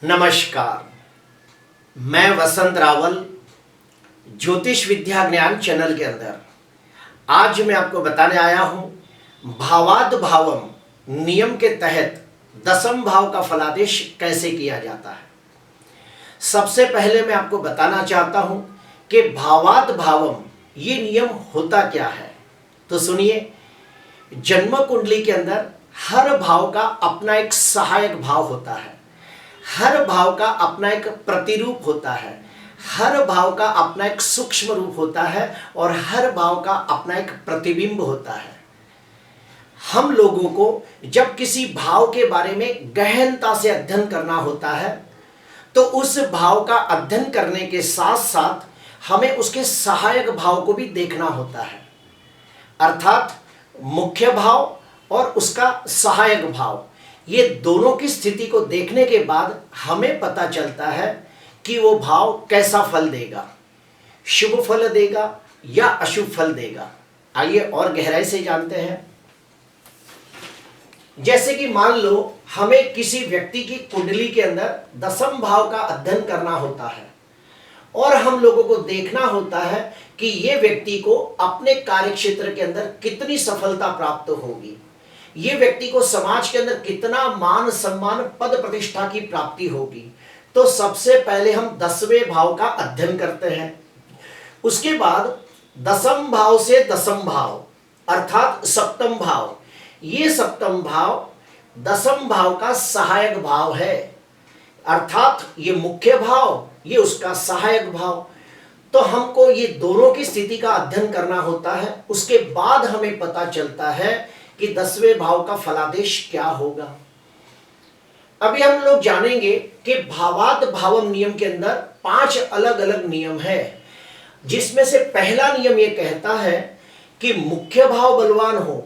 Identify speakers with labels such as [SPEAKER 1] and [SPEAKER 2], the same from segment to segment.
[SPEAKER 1] नमस्कार, मैं वसंत रावल ज्योतिष विद्या ज्ञान चैनल के अंदर आज मैं आपको बताने आया हूं भावाद भावम नियम के तहत दसम भाव का फलादेश कैसे किया जाता है। सबसे पहले मैं आपको बताना चाहता हूं कि भावाद भावम ये नियम होता क्या है। तो सुनिए, जन्म कुंडली के अंदर हर भाव का अपना एक सहायक भाव होता है, हर भाव का अपना एक प्रतिरूप होता है, हर भाव का अपना एक सूक्ष्म रूप होता है और हर भाव का अपना एक प्रतिबिंब होता है। हम लोगों को जब किसी भाव के बारे में गहनता से अध्ययन करना होता है तो उस भाव का अध्ययन करने के साथ साथ हमें उसके सहायक भाव को भी देखना होता है, अर्थात मुख्य भाव और उसका सहायक भाव, ये दोनों की स्थिति को देखने के बाद हमें पता चलता है कि वो भाव कैसा फल देगा, शुभ फल देगा या अशुभ फल देगा। आइए और गहराई से जानते हैं। जैसे कि मान लो हमें किसी व्यक्ति की कुंडली के अंदर दसम भाव का अध्ययन करना होता है और हम लोगों को देखना होता है कि ये व्यक्ति को अपने कार्य क्षेत्र के अंदर कितनी सफलता प्राप्त होगी, ये व्यक्ति को समाज के अंदर कितना मान सम्मान पद प्रतिष्ठा की प्राप्ति होगी। तो सबसे पहले हम 10वें भाव का अध्ययन करते हैं। उसके बाद दसम भाव से दसम भाव अर्थात सप्तम भाव, ये सप्तम भाव दसम भाव का सहायक भाव है, अर्थात ये मुख्य भाव, ये उसका सहायक भाव। तो हमको ये दोनों की स्थिति का अध्ययन करना होता है। उसके बाद हमें पता चलता है कि 10वें भाव का फलादेश क्या होगा। अभी हम लोग जानेंगे कि भावाद भावम नियम के अंदर 5 अलग अलग नियम है, जिसमें से पहला नियम यह कहता है कि मुख्य भाव बलवान हो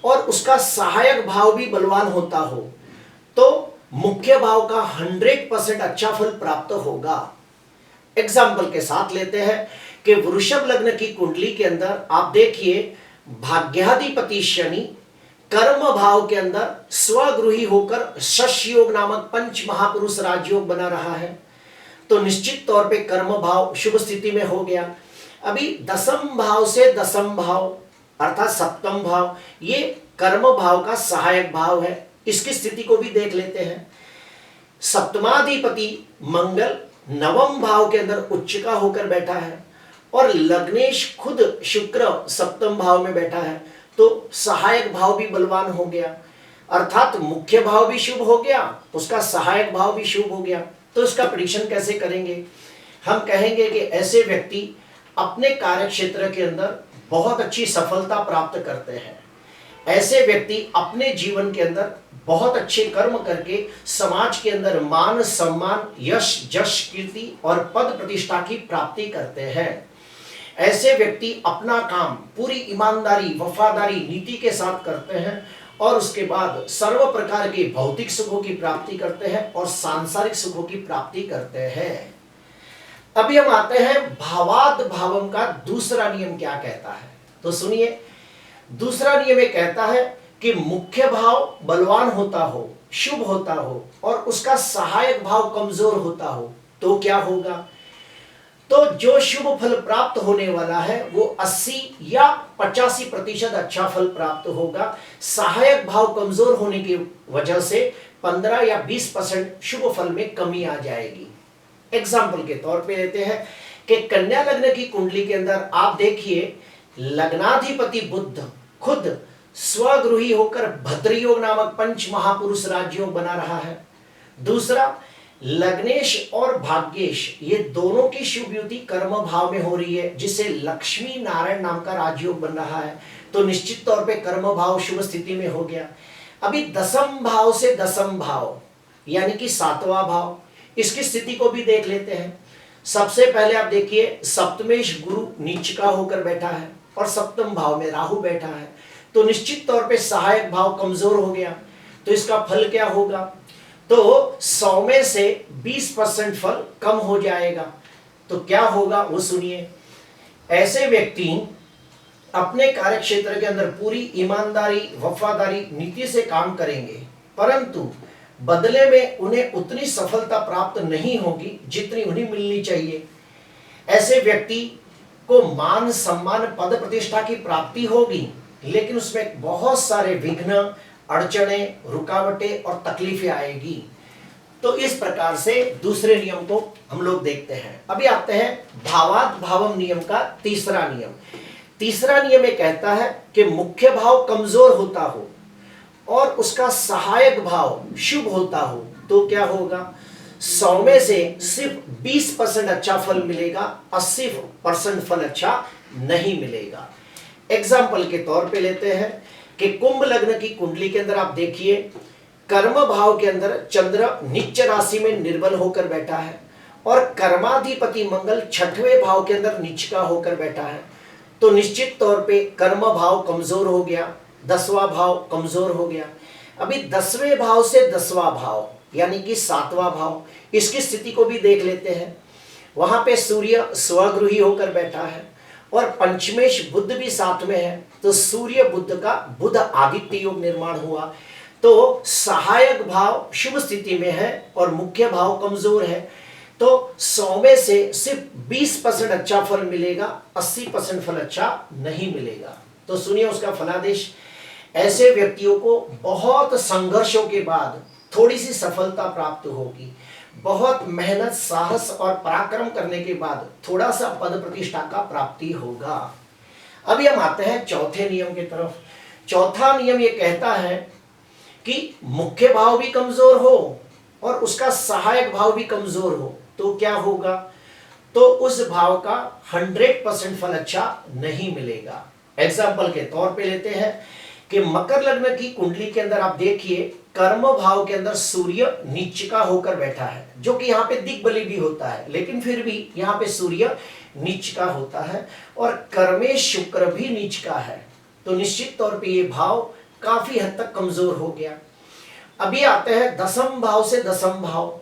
[SPEAKER 1] और उसका सहायक भाव भी बलवान होता हो तो मुख्य भाव का 100% अच्छा फल प्राप्त होगा। एग्जाम्पल के साथ लेते हैं कि वृषभ लग्न की कुंडली के अंदर आप देखिए, भाग्याधिपति शनि कर्म भाव के अंदर स्वगृही होकर शश योग नामक पंच महापुरुष राजयोग बना रहा है, तो निश्चित तौर पे कर्म भाव शुभ स्थिति में हो गया। अभी दसम भाव से दसम भाव अर्थात सप्तम भाव, ये कर्म भाव का सहायक भाव है, इसकी स्थिति को भी देख लेते हैं। सप्तमाधिपति मंगल नवम भाव के अंदर उच्चका होकर बैठा है और लग्नेश खुद शुक्र सप्तम भाव में बैठा है, तो सहायक भाव भी बलवान हो गया, अर्थात मुख्य भाव भी शुभ हो गया, उसका सहायक भाव भी शुभ हो गया। तो इसका प्रेडिक्शन कैसे करेंगे? हम कहेंगे कि ऐसे व्यक्ति अपने कार्य क्षेत्र के अंदर बहुत अच्छी सफलता प्राप्त करते हैं, ऐसे व्यक्ति अपने जीवन के अंदर बहुत अच्छे कर्म करके समाज के अंदर मान सम्मान यश जश कीर्ति और पद प्रतिष्ठा की प्राप्ति करते हैं। ऐसे व्यक्ति अपना काम पूरी ईमानदारी वफादारी नीति के साथ करते हैं और उसके बाद सर्व प्रकार के भौतिक सुखों की प्राप्ति करते हैं और सांसारिक सुखों की प्राप्ति करते हैं। अभी हम आते हैं भावाद भावम का दूसरा नियम क्या कहता है। तो सुनिए, दूसरा नियम ये कहता है कि मुख्य भाव बलवान होता हो, शुभ होता हो और उसका सहायक भाव कमजोर होता हो तो क्या होगा? तो जो शुभ फल प्राप्त होने वाला है वो 80 या 85% अच्छा फल प्राप्त होगा। सहायक भाव कमजोर होने की वजह से 15 या 20% शुभ फल में कमी आ जाएगी। एग्जाम्पल के तौर पे लेते हैं कि कन्या लग्न की कुंडली के अंदर आप देखिए, लग्नाधिपति बुध खुद स्वगृही होकर भद्रयोग नामक पंच महापुरुष राजयोग बना रहा है। दूसरा, लग्नेश और भाग्येश ये दोनों की शुभ युति कर्म भाव में हो रही है, जिससे लक्ष्मी नारायण नाम का राजयोग बन रहा है, तो निश्चित तौर पे कर्म भाव शुभ स्थिति में हो गया। अभी दसम भाव से दसम भाव यानी कि 7वां भाव, इसकी स्थिति को भी देख लेते हैं। सबसे पहले आप देखिए, सप्तमेश गुरु नीचका होकर बैठा है और सप्तम भाव में राहु बैठा है, तो निश्चित तौर पे सहायक भाव कमजोर हो गया। तो इसका फल क्या होगा? तो 100 में से 20% फल कम हो जाएगा। तो क्या होगा वो सुनिए। ऐसे व्यक्ति अपने कार्य क्षेत्र के अंदर पूरी ईमानदारी वफादारी नीति से काम करेंगे, परंतु बदले में उन्हें उतनी सफलता प्राप्त नहीं होगी जितनी उन्हें मिलनी चाहिए। ऐसे व्यक्ति को मान सम्मान पद प्रतिष्ठा की प्राप्ति होगी, लेकिन उसमें बहुत सारे विघ्न, अड़चने, रुकावटें और तकलीफें आएगी। तो इस प्रकार से दूसरे नियम को हम लोग देखते हैं। अभी आते हैं भावात् भावम नियम का तीसरा नियम। तीसरा नियम ये कहता है कि मुख्य भाव कमजोर होता हो और उसका सहायक भाव शुभ होता हो तो क्या होगा? 100 में से सिर्फ 20% अच्छा फल मिलेगा, 80% फल अच्छा नहीं मिलेगा। एग्जाम्पल के तौर पे लेते हैं कि कुंभ लग्न की कुंडली के अंदर आप देखिए, कर्म भाव के अंदर चंद्र नीच राशि में निर्बल होकर बैठा है और कर्माधिपति मंगल 6वें भाव के अंदर नीच का होकर बैठा है। तो निश्चित तौर पे कर्म भाव कमजोर हो गया, 10वां भाव कमजोर हो गया। अभी 10वें भाव से 10वां भाव यानी कि 7वां भाव, इसकी स्थिति को भी देख लेते हैं। वहां पे सूर्य स्वगृही होकर बैठा है और पंचमेश बुध भी साथ में है, तो सूर्य बुध का बुध आदित्य योग निर्माण हुआ। तो सहायक भाव शुभ स्थिति में है और मुख्य भाव कमजोर है। तो 100 में से सिर्फ 20% अच्छा फल मिलेगा, 80% फल अच्छा नहीं मिलेगा। तो सुनिए उसका फलादेश। ऐसे व्यक्तियों को बहुत संघर्षों के बाद थोड़ी सी सफलता प्राप्त होगी। बहुत मेहनत, साहस और पराक्रम करने के बाद थोड़ा सा पद प्रतिष्ठा का प्राप्ति होगा। अभी हम आते हैं चौथे नियम की तरफ। चौथा नियम ये कहता है कि मुख्य भाव भी कमजोर हो और उसका सहायक भाव भी कमजोर हो तो क्या होगा? तो उस भाव का 100% फल अच्छा नहीं मिलेगा। एग्जाम्पल के तौर पे लेते हैं कि मकर लग्न की कुंडली के अंदर आप देखिए, कर्म भाव के अंदर सूर्य नीच का होकर बैठा है, जो कि यहाँ पे दिग्बली भी होता है, लेकिन फिर भी यहाँ पे सूर्य नीच का होता है और कर्मेश शुक्र भी नीच का है। तो निश्चित तौर पे ये भाव काफी हद तक कमजोर हो गया। अभी आते हैं 10म भाव से 10म भाव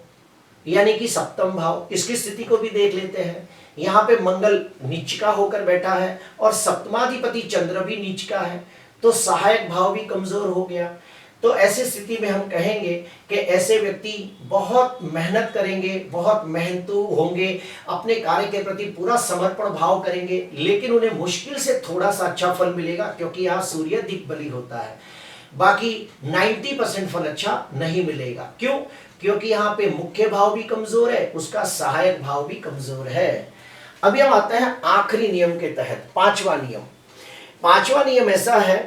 [SPEAKER 1] यानी कि 7म भाव, इसकी स्थिति को भी देख लेते हैं। यहाँ पे मंगल नीच का होकर बैठा है और सप्तमाधिपति चंद्र भी नीच का है, तो सहायक भाव भी कमजोर हो गया। तो ऐसी स्थिति में हम कहेंगे कि ऐसे व्यक्ति बहुत मेहनत करेंगे, बहुत मेहनतू होंगे, अपने कार्य के प्रति पूरा समर्पण भाव करेंगे, लेकिन उन्हें मुश्किल से थोड़ा सा अच्छा फल मिलेगा क्योंकि यहाँ सूर्य दिग्बली होता है। बाकी 90% फल अच्छा नहीं मिलेगा। क्यों? क्योंकि यहाँ पे मुख्य भाव भी कमजोर है, उसका सहायक भाव भी कमजोर है। अभी हम आते हैं आखिरी नियम के तहत, पांचवा नियम। पांचवा नियम ऐसा है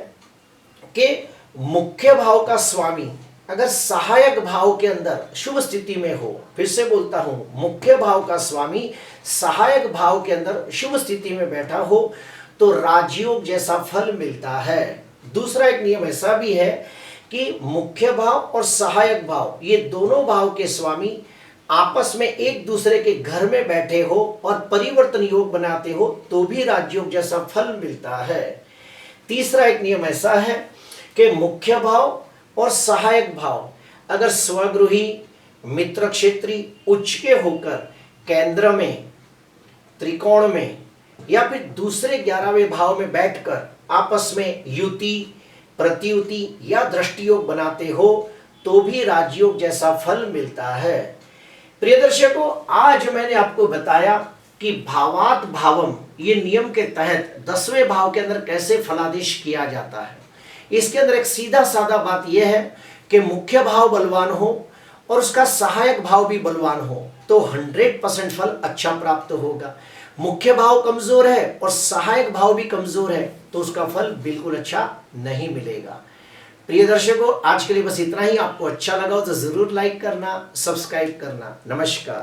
[SPEAKER 1] कि मुख्य भाव का स्वामी अगर सहायक भाव के अंदर शुभ स्थिति में हो, फिर से बोलता हूं, मुख्य भाव का स्वामी सहायक भाव के अंदर शुभ स्थिति में बैठा हो तो राजयोग जैसा फल मिलता है। दूसरा एक नियम ऐसा भी है कि मुख्य भाव और सहायक भाव, ये दोनों भाव के स्वामी आपस में एक दूसरे के घर में बैठे हो और परिवर्तन योग बनाते हो तो भी राजयोग जैसा फल मिलता है। तीसरा एक नियम ऐसा है कि मुख्य भाव और सहायक भाव अगर स्वगृही, मित्र क्षेत्री, उच्च के होकर केंद्र में, त्रिकोण में या फिर दूसरे 11वें भाव में बैठकर आपस में युति, प्रतियुति या दृष्टि योग बनाते हो तो भी राजयोग जैसा फल मिलता है। प्रिय दर्शकों, आज मैंने आपको बताया कि भावात् भावम ये नियम के तहत 10वें भाव के अंदर कैसे फलादेश किया जाता है। इसके अंदर एक सीधा साधा बात यह है कि मुख्य भाव बलवान हो और उसका सहायक भाव भी बलवान हो तो 100% फल अच्छा प्राप्त होगा। मुख्य भाव कमजोर है और सहायक भाव भी कमजोर है तो उसका फल बिल्कुल अच्छा नहीं मिलेगा। प्रिय दर्शकों, आज के लिए बस इतना ही। आपको अच्छा लगा हो तो जरूर लाइक करना, सब्सक्राइब करना। नमस्कार।